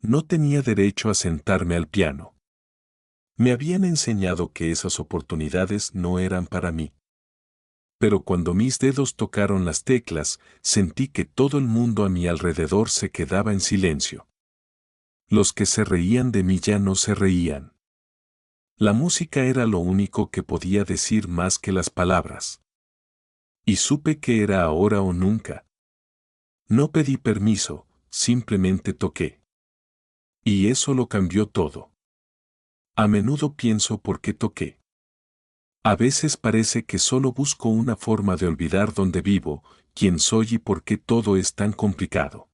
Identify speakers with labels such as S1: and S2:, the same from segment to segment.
S1: No tenía derecho a sentarme al piano. Me habían enseñado que esas oportunidades no eran para mí. Pero cuando mis dedos tocaron las teclas, sentí que todo el mundo a mi alrededor se quedaba en silencio. Los que se reían de mí ya no se reían. La música era lo único que podía decir más que las palabras. Y supe que era ahora o nunca. No pedí permiso, simplemente toqué. Y eso lo cambió todo. A menudo pienso por qué toqué. A veces parece que solo busco una forma de olvidar dónde vivo, quién soy y por qué todo es tan complicado.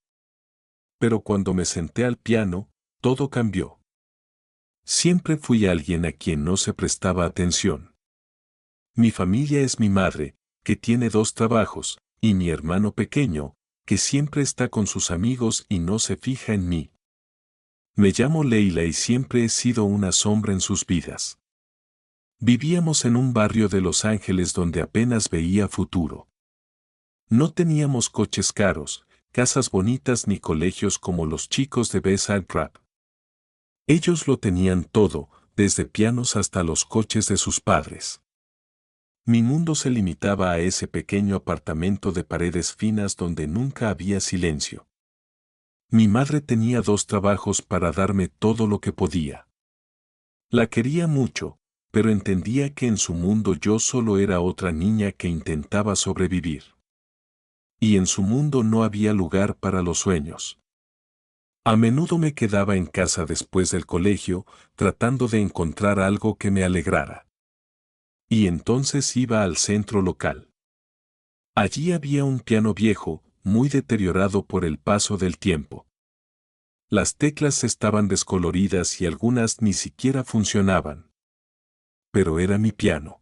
S1: Pero cuando me senté al piano, todo cambió. Siempre fui alguien a quien no se prestaba atención. Mi familia es mi madre, que tiene 2 trabajos, y mi hermano pequeño, que siempre está con sus amigos y no se fija en mí. Me llamo Leila y siempre he sido una sombra en sus vidas. Vivíamos en un barrio de Los Ángeles donde apenas veía futuro. No teníamos coches caros, casas bonitas ni colegios como los chicos de Beside Rap. Ellos lo tenían todo, desde pianos hasta los coches de sus padres. Mi mundo se limitaba a ese pequeño apartamento de paredes finas donde nunca había silencio. Mi madre tenía 2 trabajos para darme todo lo que podía. La quería mucho, pero entendía que en su mundo yo solo era otra niña que intentaba sobrevivir. Y en su mundo no había lugar para los sueños. A menudo me quedaba en casa después del colegio, tratando de encontrar algo que me alegrara. Y entonces iba al centro local. Allí había un piano viejo, muy deteriorado por el paso del tiempo. Las teclas estaban descoloridas y algunas ni siquiera funcionaban. Pero era mi piano.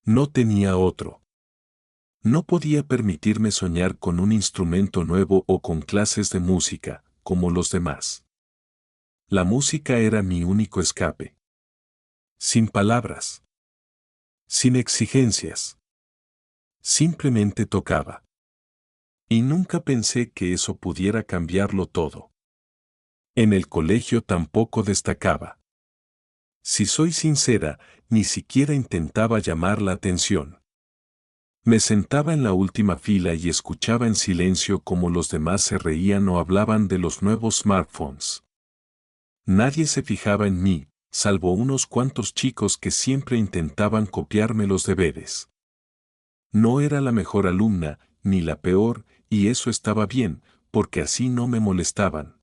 S1: No tenía otro. No podía permitirme soñar con un instrumento nuevo o con clases de música, como los demás. La música era mi único escape. Sin palabras. Sin exigencias. Simplemente tocaba. Y nunca pensé que eso pudiera cambiarlo todo. En el colegio tampoco destacaba. Si soy sincera, ni siquiera intentaba llamar la atención. Me sentaba en la última fila y escuchaba en silencio cómo los demás se reían o hablaban de los nuevos smartphones. Nadie se fijaba en mí, salvo unos cuantos chicos que siempre intentaban copiarme los deberes. No era la mejor alumna, ni la peor, y eso estaba bien, porque así no me molestaban.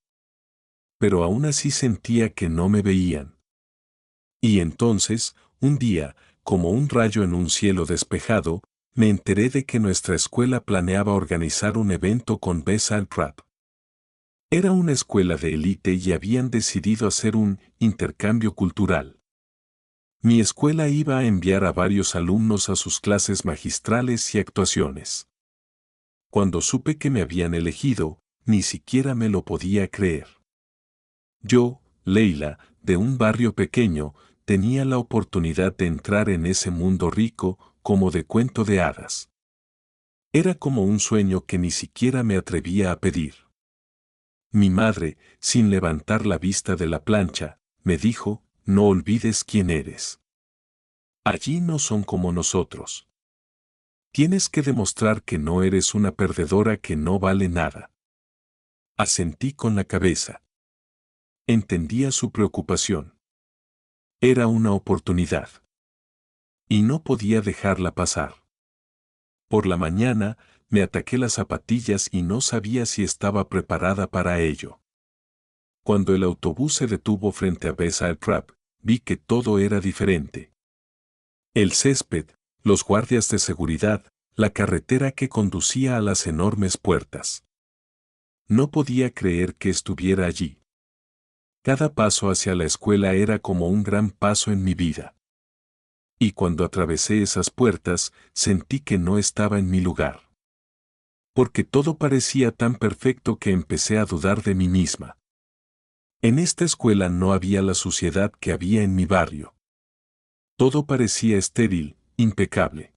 S1: Pero aún así sentía que no me veían. Y entonces, un día, como un rayo en un cielo despejado, me enteré de que nuestra escuela planeaba organizar un evento con Beside Rap. Era una escuela de élite y habían decidido hacer un intercambio cultural. Mi escuela iba a enviar a varios alumnos a sus clases magistrales y actuaciones. Cuando supe que me habían elegido, ni siquiera me lo podía creer. Yo, Leila, de un barrio pequeño, tenía la oportunidad de entrar en ese mundo rico, como de cuento de hadas. Era como un sueño que ni siquiera me atrevía a pedir. Mi madre, sin levantar la vista de la plancha, me dijo, no olvides quién eres. Allí no son como nosotros. Tienes que demostrar que no eres una perdedora que no vale nada. Asentí con la cabeza. Entendía su preocupación. Era una oportunidad. Y no podía dejarla pasar. Por la mañana, me ataqué las zapatillas y no sabía si estaba preparada para ello. Cuando el autobús se detuvo frente a Beside Rap, vi que todo era diferente. El césped, los guardias de seguridad, la carretera que conducía a las enormes puertas. No podía creer que estuviera allí. Cada paso hacia la escuela era como un gran paso en mi vida. Y cuando atravesé esas puertas, sentí que no estaba en mi lugar. Porque todo parecía tan perfecto que empecé a dudar de mí misma. En esta escuela no había la suciedad que había en mi barrio. Todo parecía estéril, impecable.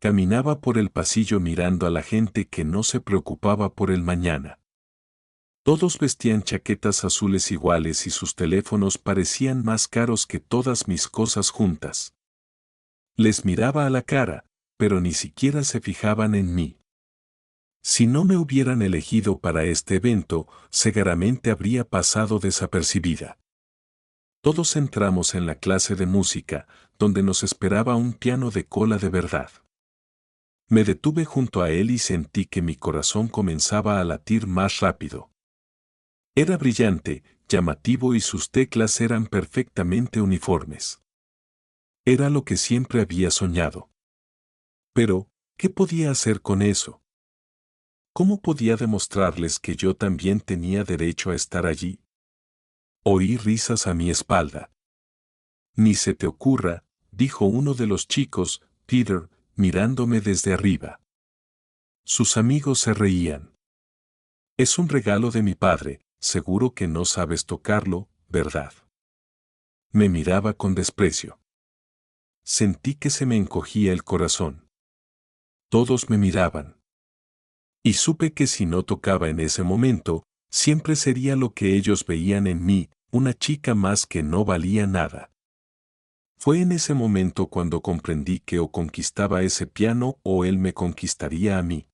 S1: Caminaba por el pasillo mirando a la gente que no se preocupaba por el mañana. Todos vestían chaquetas azules iguales y sus teléfonos parecían más caros que todas mis cosas juntas. Les miraba a la cara, pero ni siquiera se fijaban en mí. Si no me hubieran elegido para este evento, seguramente habría pasado desapercibida. Todos entramos en la clase de música, donde nos esperaba un piano de cola de verdad. Me detuve junto a él y sentí que mi corazón comenzaba a latir más rápido. Era brillante, llamativo y sus teclas eran perfectamente uniformes. Era lo que siempre había soñado. Pero, ¿qué podía hacer con eso? ¿Cómo podía demostrarles que yo también tenía derecho a estar allí? Oí risas a mi espalda. Ni se te ocurra, dijo uno de los chicos, Peter, mirándome desde arriba. Sus amigos se reían. Es un regalo de mi padre, seguro que no sabes tocarlo, ¿verdad? Me miraba con desprecio. Sentí que se me encogía el corazón. Todos me miraban. Y supe que si no tocaba en ese momento, siempre sería lo que ellos veían en mí, una chica más que no valía nada. Fue en ese momento cuando comprendí que o conquistaba ese piano o él me conquistaría a mí.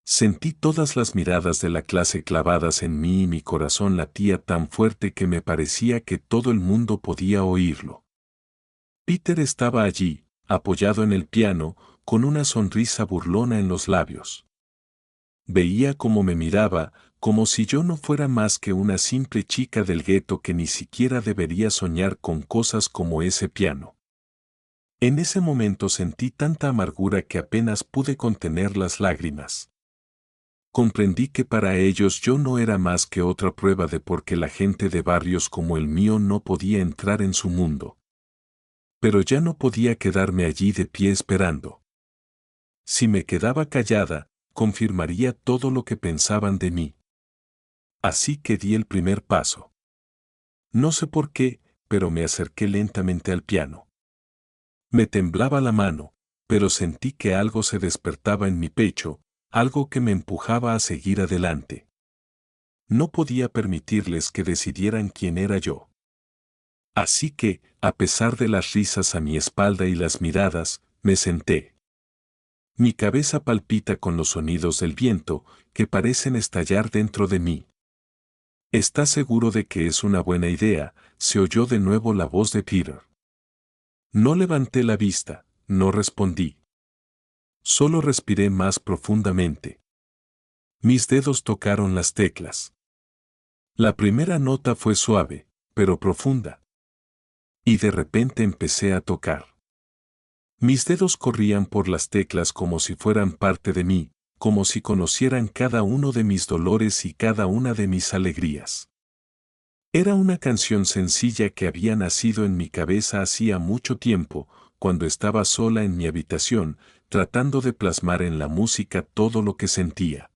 S1: Sentí todas las miradas de la clase clavadas en mí y mi corazón latía tan fuerte que me parecía que todo el mundo podía oírlo. Peter estaba allí, apoyado en el piano, con una sonrisa burlona en los labios. Veía cómo me miraba, como si yo no fuera más que una simple chica del gueto que ni siquiera debería soñar con cosas como ese piano. En ese momento sentí tanta amargura que apenas pude contener las lágrimas. Comprendí que para ellos yo no era más que otra prueba de por qué la gente de barrios como el mío no podía entrar en su mundo. Pero ya no podía quedarme allí de pie esperando. Si me quedaba callada, confirmaría todo lo que pensaban de mí. Así que di el primer paso. No sé por qué, pero me acerqué lentamente al piano. Me temblaba la mano, pero sentí que algo se despertaba en mi pecho, algo que me empujaba a seguir adelante. No podía permitirles que decidieran quién era yo. Así que, a pesar de las risas a mi espalda y las miradas, me senté. Mi cabeza palpita con los sonidos del viento, que parecen estallar dentro de mí. ¿Estás seguro de que es una buena idea?, se oyó de nuevo la voz de Peter. No levanté la vista, no respondí. Solo respiré más profundamente. Mis dedos tocaron las teclas. La primera nota fue suave, pero profunda. Y de repente empecé a tocar. Mis dedos corrían por las teclas como si fueran parte de mí, como si conocieran cada uno de mis dolores y cada una de mis alegrías. Era una canción sencilla que había nacido en mi cabeza hacía mucho tiempo, cuando estaba sola en mi habitación, tratando de plasmar en la música todo lo que sentía.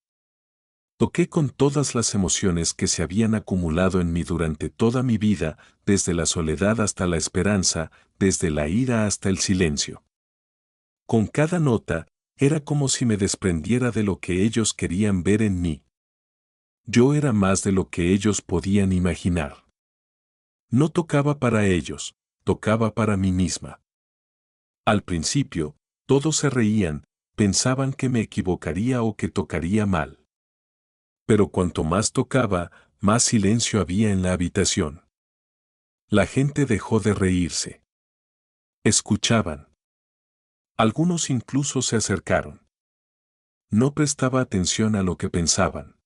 S1: Toqué con todas las emociones que se habían acumulado en mí durante toda mi vida, desde la soledad hasta la esperanza, desde la ira hasta el silencio. Con cada nota, era como si me desprendiera de lo que ellos querían ver en mí. Yo era más de lo que ellos podían imaginar. No tocaba para ellos, tocaba para mí misma. Al principio, todos se reían, pensaban que me equivocaría o que tocaría mal. Pero cuanto más tocaba, más silencio había en la habitación. La gente dejó de reírse. Escuchaban. Algunos incluso se acercaron. No prestaba atención a lo que pensaban.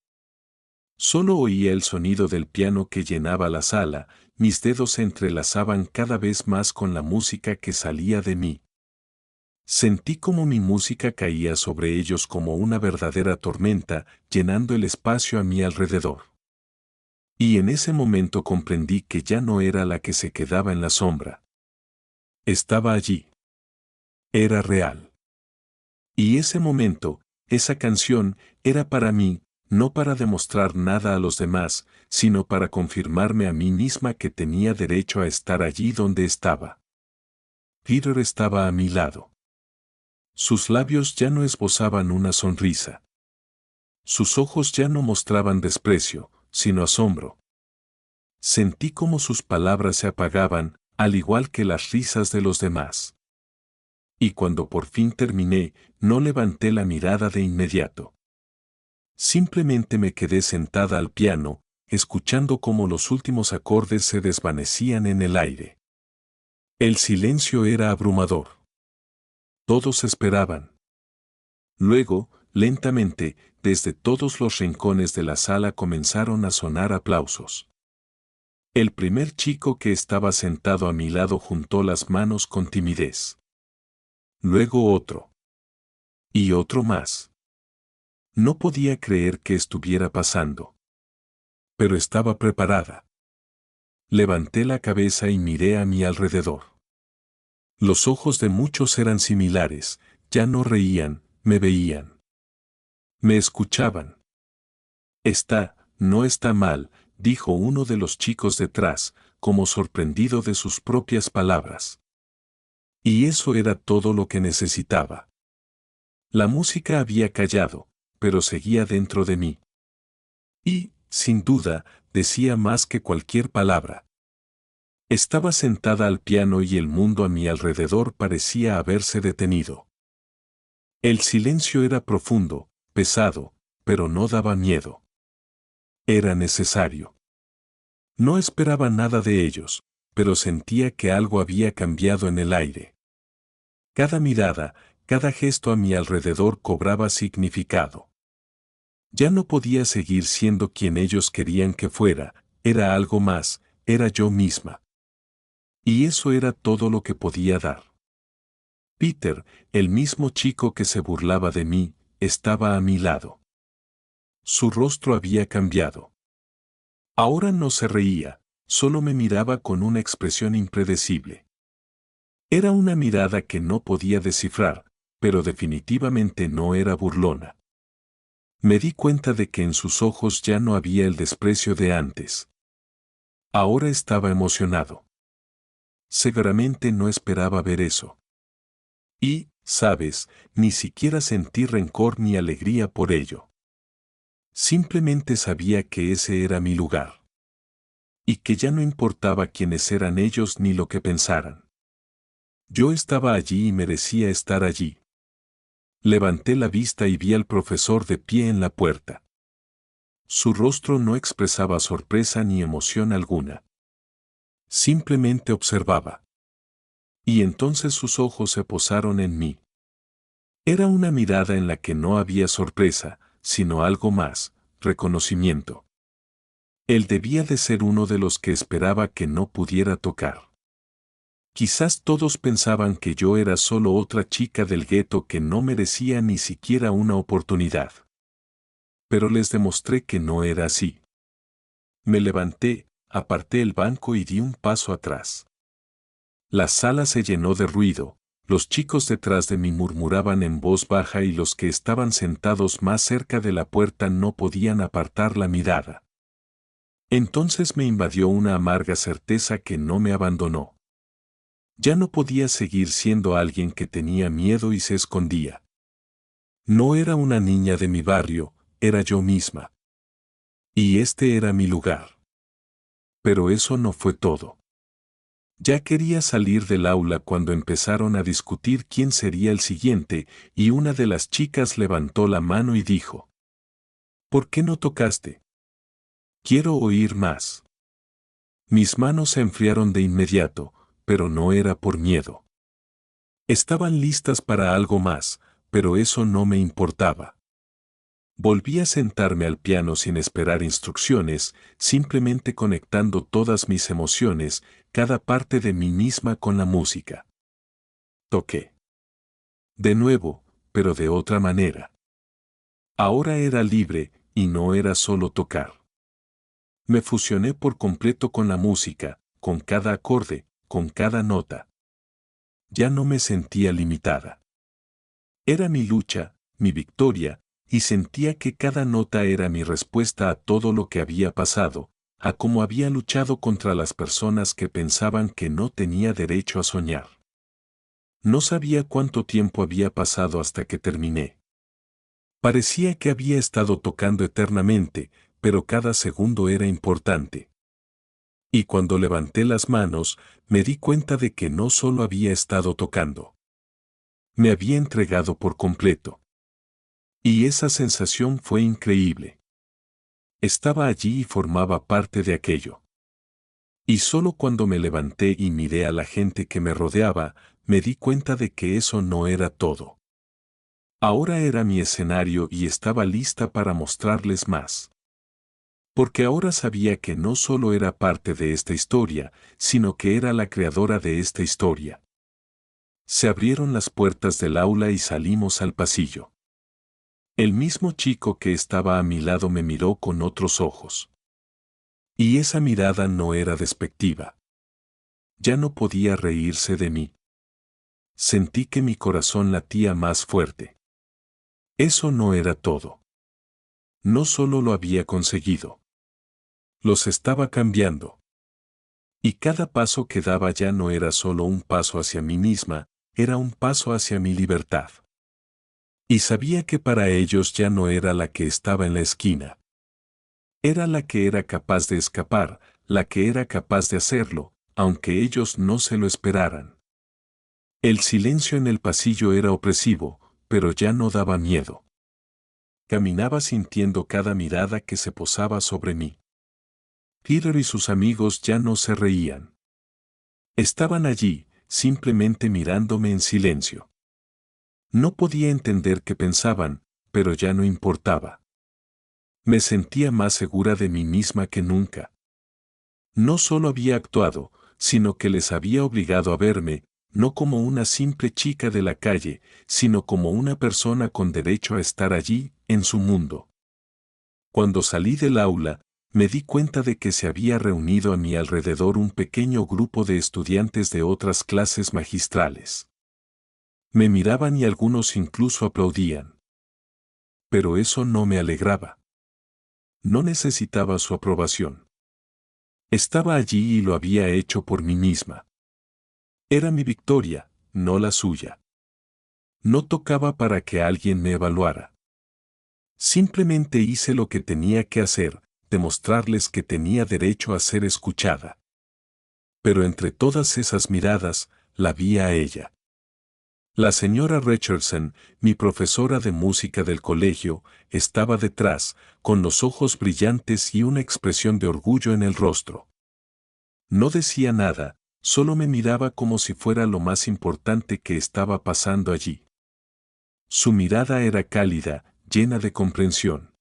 S1: Solo oía el sonido del piano que llenaba la sala, mis dedos se entrelazaban cada vez más con la música que salía de mí. Sentí como mi música caía sobre ellos como una verdadera tormenta, llenando el espacio a mi alrededor. Y en ese momento comprendí que ya no era la que se quedaba en la sombra. Estaba allí. Era real. Y ese momento, esa canción, era para mí, no para demostrar nada a los demás, sino para confirmarme a mí misma que tenía derecho a estar allí donde estaba. Peter estaba a mi lado. Sus labios ya no esbozaban una sonrisa. Sus ojos ya no mostraban desprecio, sino asombro. Sentí como sus palabras se apagaban, al igual que las risas de los demás. Y cuando por fin terminé, no levanté la mirada de inmediato. Simplemente me quedé sentada al piano, escuchando cómo los últimos acordes se desvanecían en el aire. El silencio era abrumador. Todos esperaban. Luego, lentamente, desde todos los rincones de la sala comenzaron a sonar aplausos. El primer chico que estaba sentado a mi lado juntó las manos con timidez. Luego otro. Y otro más. No podía creer que estuviera pasando. Pero estaba preparada. Levanté la cabeza y miré a mi alrededor. Los ojos de muchos eran similares, ya no reían, me veían. Me escuchaban. No está mal, dijo uno de los chicos detrás, como sorprendido de sus propias palabras. Y eso era todo lo que necesitaba. La música había callado, pero seguía dentro de mí. Y, sin duda, decía más que cualquier palabra. Estaba sentada al piano y el mundo a mi alrededor parecía haberse detenido. El silencio era profundo, pesado, pero no daba miedo. Era necesario. No esperaba nada de ellos, pero sentía que algo había cambiado en el aire. Cada mirada, cada gesto a mi alrededor cobraba significado. Ya no podía seguir siendo quien ellos querían que fuera, era algo más, era yo misma. Y eso era todo lo que podía dar. Peter, el mismo chico que se burlaba de mí, estaba a mi lado. Su rostro había cambiado. Ahora no se reía, solo me miraba con una expresión impredecible. Era una mirada que no podía descifrar, pero definitivamente no era burlona. Me di cuenta de que en sus ojos ya no había el desprecio de antes. Ahora estaba emocionado. Seguramente no esperaba ver eso. Y, sabes, ni siquiera sentí rencor ni alegría por ello. Simplemente sabía que ese era mi lugar. Y que ya no importaba quiénes eran ellos ni lo que pensaran. Yo estaba allí y merecía estar allí. Levanté la vista y vi al profesor de pie en la puerta. Su rostro no expresaba sorpresa ni emoción alguna. Simplemente observaba. Y entonces sus ojos se posaron en mí. Era una mirada en la que no había sorpresa, sino algo más, reconocimiento. Él debía de ser uno de los que esperaba que no pudiera tocar. Quizás todos pensaban que yo era solo otra chica del gueto que no merecía ni siquiera una oportunidad. Pero les demostré que no era así. Me levanté, aparté el banco y di un paso atrás. La sala se llenó de ruido, los chicos detrás de mí murmuraban en voz baja y los que estaban sentados más cerca de la puerta no podían apartar la mirada. Entonces me invadió una amarga certeza que no me abandonó. Ya no podía seguir siendo alguien que tenía miedo y se escondía. No era una niña de mi barrio, era yo misma. Y este era mi lugar. Pero eso no fue todo. Ya quería salir del aula cuando empezaron a discutir quién sería el siguiente, y una de las chicas levantó la mano y dijo: ¿Por qué no tocaste? Quiero oír más. Mis manos se enfriaron de inmediato, pero no era por miedo. Estaban listas para algo más, pero eso no me importaba. Volví a sentarme al piano sin esperar instrucciones, simplemente conectando todas mis emociones, cada parte de mí misma con la música. Toqué. De nuevo, pero de otra manera. Ahora era libre, y no era solo tocar. Me fusioné por completo con la música, con cada acorde, con cada nota. Ya no me sentía limitada. Era mi lucha, mi victoria, y sentía que cada nota era mi respuesta a todo lo que había pasado, a cómo había luchado contra las personas que pensaban que no tenía derecho a soñar. No sabía cuánto tiempo había pasado hasta que terminé. Parecía que había estado tocando eternamente, pero cada segundo era importante. Y cuando levanté las manos, me di cuenta de que no solo había estado tocando. Me había entregado por completo. Y esa sensación fue increíble. Estaba allí y formaba parte de aquello. Y solo cuando me levanté y miré a la gente que me rodeaba, me di cuenta de que eso no era todo. Ahora era mi escenario y estaba lista para mostrarles más. Porque ahora sabía que no solo era parte de esta historia, sino que era la creadora de esta historia. Se abrieron las puertas del aula y salimos al pasillo. El mismo chico que estaba a mi lado me miró con otros ojos. Y esa mirada no era despectiva. Ya no podía reírse de mí. Sentí que mi corazón latía más fuerte. Eso no era todo. No solo lo había conseguido. Los estaba cambiando. Y cada paso que daba ya no era solo un paso hacia mí misma, era un paso hacia mi libertad. Y sabía que para ellos ya no era la que estaba en la esquina. Era la que era capaz de escapar, la que era capaz de hacerlo, aunque ellos no se lo esperaran. El silencio en el pasillo era opresivo, pero ya no daba miedo. Caminaba sintiendo cada mirada que se posaba sobre mí. Peter y sus amigos ya no se reían. Estaban allí, simplemente mirándome en silencio. No podía entender qué pensaban, pero ya no importaba. Me sentía más segura de mí misma que nunca. No solo había actuado, sino que les había obligado a verme, no como una simple chica de la calle, sino como una persona con derecho a estar allí, en su mundo. Cuando salí del aula, me di cuenta de que se había reunido a mi alrededor un pequeño grupo de estudiantes de otras clases magistrales. Me miraban y algunos incluso aplaudían. Pero eso no me alegraba. No necesitaba su aprobación. Estaba allí y lo había hecho por mí misma. Era mi victoria, no la suya. No tocaba para que alguien me evaluara. Simplemente hice lo que tenía que hacer, demostrarles que tenía derecho a ser escuchada. Pero entre todas esas miradas, la vi a ella. La señora Richardson, mi profesora de música del colegio, estaba detrás, con los ojos brillantes y una expresión de orgullo en el rostro. No decía nada, solo me miraba como si fuera lo más importante que estaba pasando allí. Su mirada era cálida, llena de comprensión.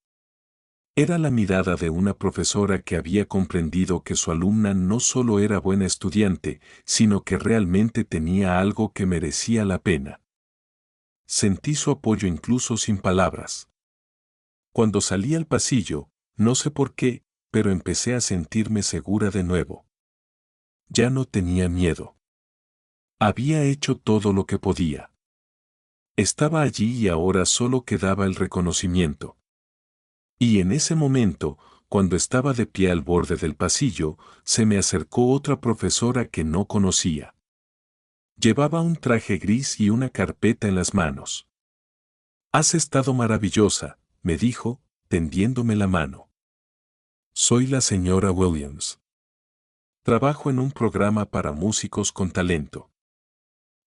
S1: Era la mirada de una profesora que había comprendido que su alumna no solo era buena estudiante, sino que realmente tenía algo que merecía la pena. Sentí su apoyo incluso sin palabras. Cuando salí al pasillo, no sé por qué, pero empecé a sentirme segura de nuevo. Ya no tenía miedo. Había hecho todo lo que podía. Estaba allí y ahora solo quedaba el reconocimiento. Y en ese momento, cuando estaba de pie al borde del pasillo, se me acercó otra profesora que no conocía. Llevaba un traje gris y una carpeta en las manos. «Has estado maravillosa», me dijo, tendiéndome la mano. «Soy la señora Williams. Trabajo en un programa para músicos con talento.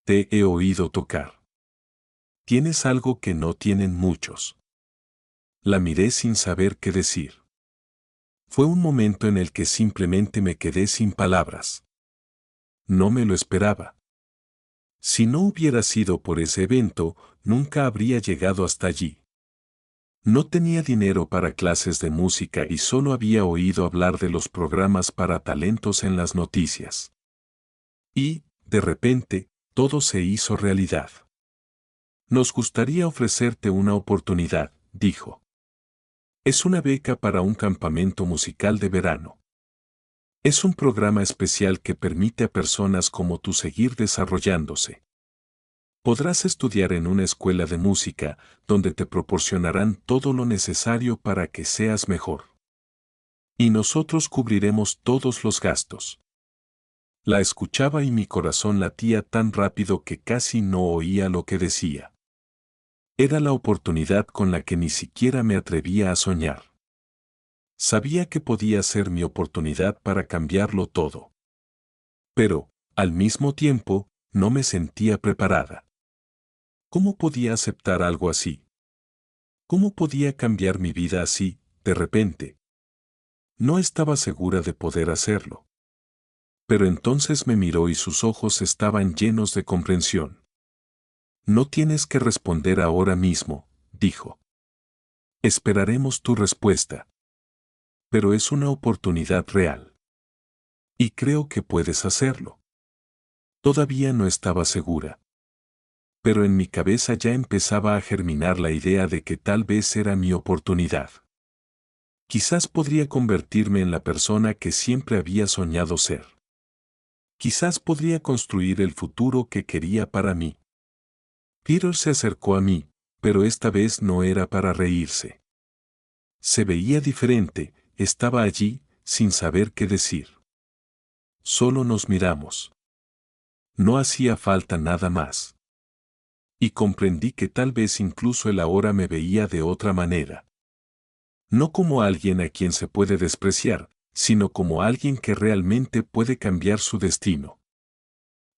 S1: Te he oído tocar. Tienes algo que no tienen muchos». La miré sin saber qué decir. Fue un momento en el que simplemente me quedé sin palabras. No me lo esperaba. Si no hubiera sido por ese evento, nunca habría llegado hasta allí. No tenía dinero para clases de música y solo había oído hablar de los programas para talentos en las noticias. Y, de repente, todo se hizo realidad. «Nos gustaría ofrecerte una oportunidad», dijo. «Es una beca para un campamento musical de verano. Es un programa especial que permite a personas como tú seguir desarrollándose. Podrás estudiar en una escuela de música, donde te proporcionarán todo lo necesario para que seas mejor. Y nosotros cubriremos todos los gastos». La escuchaba y mi corazón latía tan rápido que casi no oía lo que decía. Era la oportunidad con la que ni siquiera me atrevía a soñar. Sabía que podía ser mi oportunidad para cambiarlo todo. Pero, al mismo tiempo, no me sentía preparada. ¿Cómo podía aceptar algo así? ¿Cómo podía cambiar mi vida así, de repente? No estaba segura de poder hacerlo. Pero entonces me miró y sus ojos estaban llenos de comprensión. No tienes que responder ahora mismo, dijo. Esperaremos tu respuesta. Pero es una oportunidad real. Y creo que puedes hacerlo. Todavía no estaba segura. Pero en mi cabeza ya empezaba a germinar la idea de que tal vez era mi oportunidad. Quizás podría convertirme en la persona que siempre había soñado ser. Quizás podría construir el futuro que quería para mí. Peter se acercó a mí, pero esta vez no era para reírse. Se veía diferente, estaba allí, sin saber qué decir. Solo nos miramos. No hacía falta nada más. Y comprendí que tal vez incluso él ahora me veía de otra manera. No como alguien a quien se puede despreciar, sino como alguien que realmente puede cambiar su destino.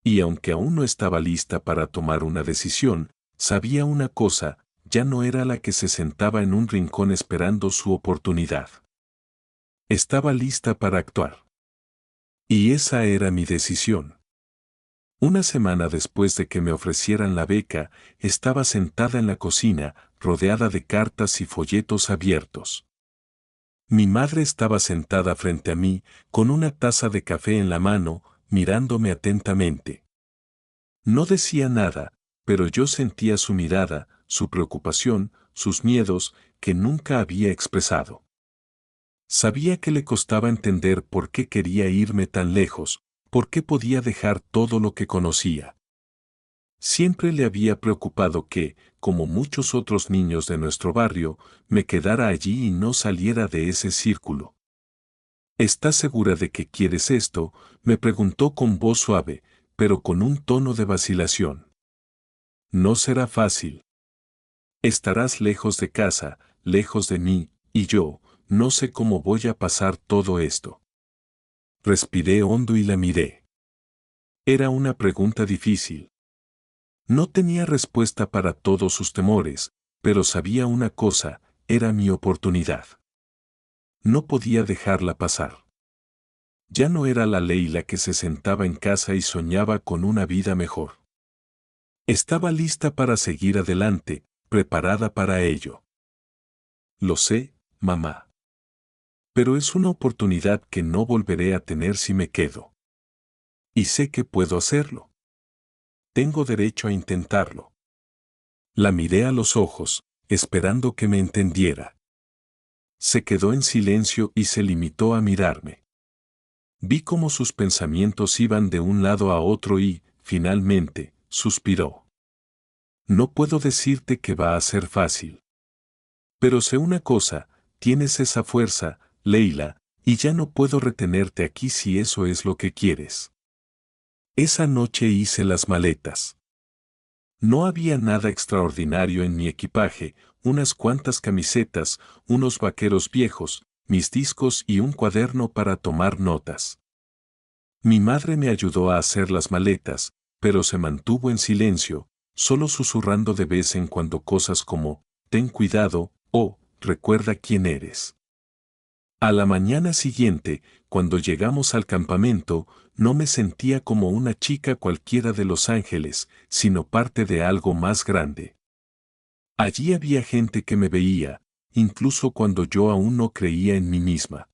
S1: Y aunque aún no estaba lista para tomar una decisión, sabía una cosa, ya no era la que se sentaba en un rincón esperando su oportunidad. Estaba lista para actuar. Y esa era mi decisión. Una semana después de que me ofrecieran la beca, estaba sentada en la cocina, rodeada de cartas y folletos abiertos. Mi madre estaba sentada frente a mí, con una taza de café en la mano, mirándome atentamente. No decía nada, pero yo sentía su mirada, su preocupación, sus miedos, que nunca había expresado. Sabía que le costaba entender por qué quería irme tan lejos, por qué podía dejar todo lo que conocía. Siempre le había preocupado que, como muchos otros niños de nuestro barrio, me quedara allí y no saliera de ese círculo. ¿Estás segura de que quieres esto?, me preguntó con voz suave, pero con un tono de vacilación. No será fácil. Estarás lejos de casa, lejos de mí, y yo, no sé cómo voy a pasar todo esto. Respiré hondo y la miré. Era una pregunta difícil. No tenía respuesta para todos sus temores, pero sabía una cosa, era mi oportunidad. No podía dejarla pasar. Ya no era la Leila que se sentaba en casa y soñaba con una vida mejor. Estaba lista para seguir adelante, preparada para ello. Lo sé, mamá. Pero es una oportunidad que no volveré a tener si me quedo. Y sé que puedo hacerlo. Tengo derecho a intentarlo. La miré a los ojos, esperando que me entendiera. Se quedó en silencio y se limitó a mirarme. Vi cómo sus pensamientos iban de un lado a otro y, finalmente, suspiró. No puedo decirte que va a ser fácil. Pero sé una cosa, tienes esa fuerza, Leila, y ya no puedo retenerte aquí si eso es lo que quieres. Esa noche hice las maletas. No había nada extraordinario en mi equipaje, unas cuantas camisetas, unos vaqueros viejos, mis discos y un cuaderno para tomar notas. Mi madre me ayudó a hacer las maletas, pero se mantuvo en silencio, solo susurrando de vez en cuando cosas como, ten cuidado, o, recuerda quién eres. A la mañana siguiente, cuando llegamos al campamento, no me sentía como una chica cualquiera de Los Ángeles, sino parte de algo más grande. Allí había gente que me veía, incluso cuando yo aún no creía en mí misma.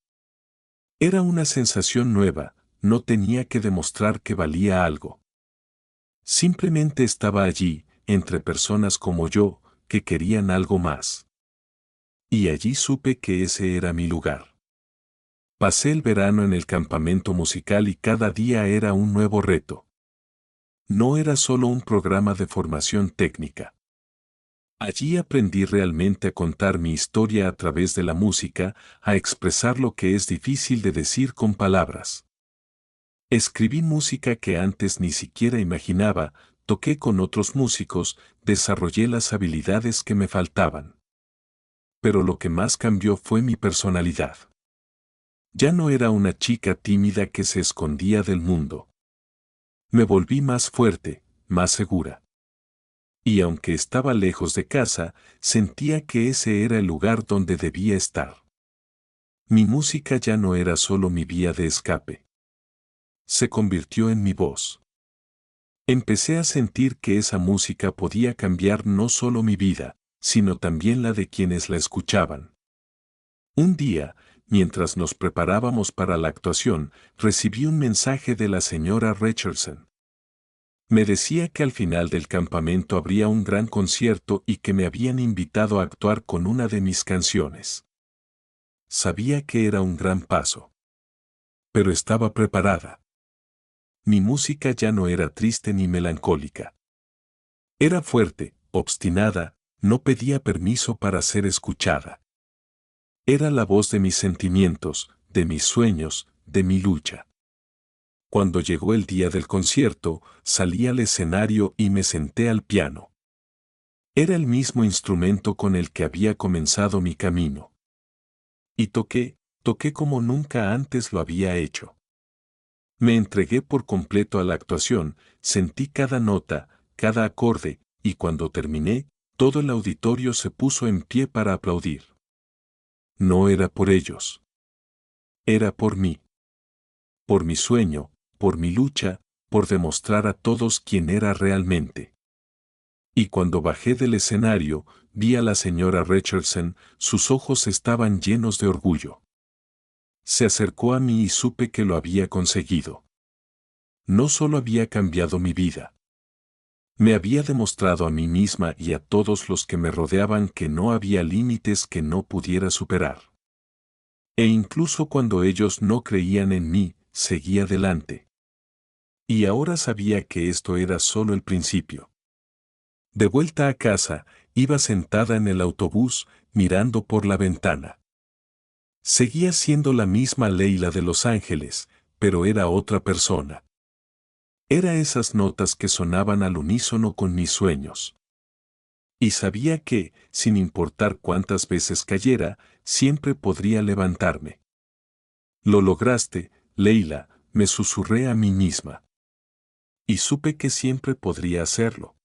S1: Era una sensación nueva, no tenía que demostrar que valía algo. Simplemente estaba allí, entre personas como yo, que querían algo más. Y allí supe que ese era mi lugar. Pasé el verano en el campamento musical y cada día era un nuevo reto. No era solo un programa de formación técnica. Allí aprendí realmente a contar mi historia a través de la música, a expresar lo que es difícil de decir con palabras. Escribí música que antes ni siquiera imaginaba, toqué con otros músicos, desarrollé las habilidades que me faltaban. Pero lo que más cambió fue mi personalidad. Ya no era una chica tímida que se escondía del mundo. Me volví más fuerte, más segura. Y aunque estaba lejos de casa, sentía que ese era el lugar donde debía estar. Mi música ya no era solo mi vía de escape. Se convirtió en mi voz. Empecé a sentir que esa música podía cambiar no solo mi vida, sino también la de quienes la escuchaban. Un día, mientras nos preparábamos para la actuación, recibí un mensaje de la señora Richardson. Me decía que al final del campamento habría un gran concierto y que me habían invitado a actuar con una de mis canciones. Sabía que era un gran paso. Pero estaba preparada. Mi música ya no era triste ni melancólica. Era fuerte, obstinada, no pedía permiso para ser escuchada. Era la voz de mis sentimientos, de mis sueños, de mi lucha. Cuando llegó el día del concierto, salí al escenario y me senté al piano. Era el mismo instrumento con el que había comenzado mi camino. Y toqué como nunca antes lo había hecho. Me entregué por completo a la actuación, sentí cada nota, cada acorde, y cuando terminé, todo el auditorio se puso en pie para aplaudir. No era por ellos. Era por mí. Por mi sueño, por mi lucha, por demostrar a todos quién era realmente. Y cuando bajé del escenario, vi a la señora Richardson, sus ojos estaban llenos de orgullo. Se acercó a mí y supe que lo había conseguido. No solo había cambiado mi vida. Me había demostrado a mí misma y a todos los que me rodeaban que no había límites que no pudiera superar. E incluso cuando ellos no creían en mí, seguí adelante. Y ahora sabía que esto era solo el principio. De vuelta a casa, iba sentada en el autobús, mirando por la ventana. Seguía siendo la misma Leila de Los Ángeles, pero era otra persona. Era esas notas que sonaban al unísono con mis sueños. Y sabía que, sin importar cuántas veces cayera, siempre podría levantarme. Lo lograste, Leila, me susurré a mí misma. Y supe que siempre podría hacerlo.